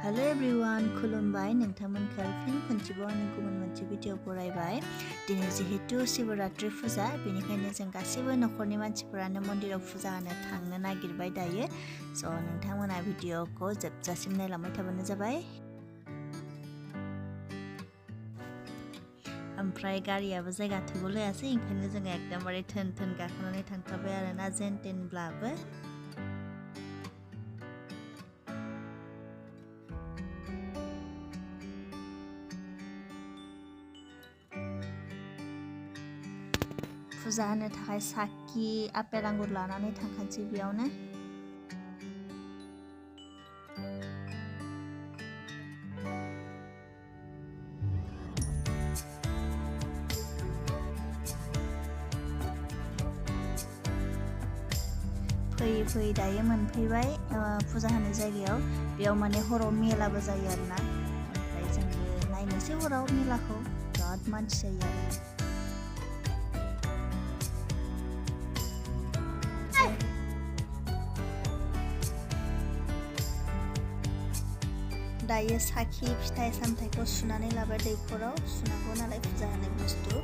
Hello everyone, खुलुमबाय नोंथांमोनखौ fin खनसेबाव आंनि गुबुन मोनसे भिडिअ बरायबाय। दिनै जिहेतु शिवरात्रि फुजा बेनिखायनो जों गासैबो नखरनि मानसिफोरानो मन्दिराव फुजा होनो थांनो नागिरबाय दायो। स' नोंथांमोना भिडिअखौ जोबजासिम नायलांबाय थाबानो जाबाय। ओमफ्राय गारियाबो जायगा थोगलायासै ओंखायनो जों एकदमबारे थोन थोन गाखोनानै थांखाबाय आरोना जेन तेनब्लाबो। फुजा होनो थाखाय साखि आपेल आंगुर लानानै थांखानोसै बेयावनो। फैयै फैयै दायो मोनफैबाय फुजा होनाय जायगायाव। बेयाव माने हराव मेलाबो जायो आरोना। ओमफ्राय जोंबो नायनोसै हराव मेलाखौ, बिराद मानसि जायो आरो। दायो साखि फिथाइ सामथाइखौ सुनानै लाबाय दैखराव, सुनांगौ नालाय फुजा होनाय बुस्थु।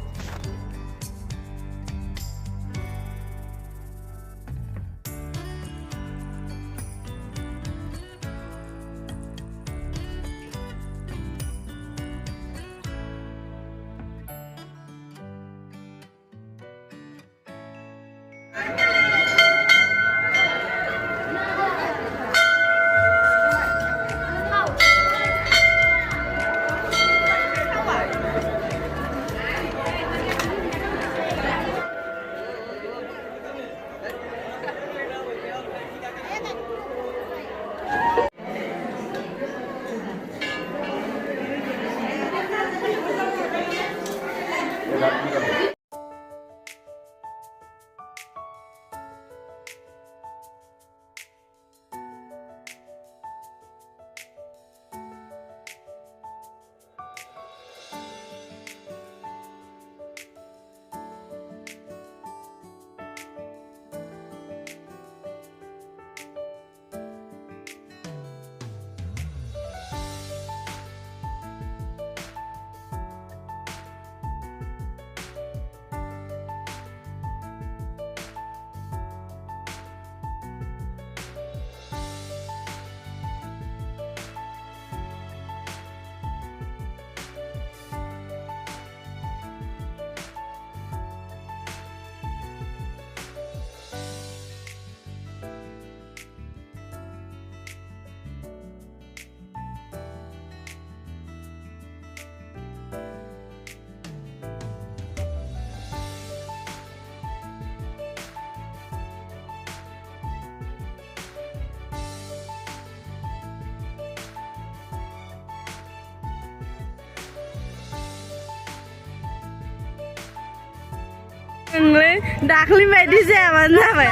दाख्लै बायदि जायाबानो जाबाय।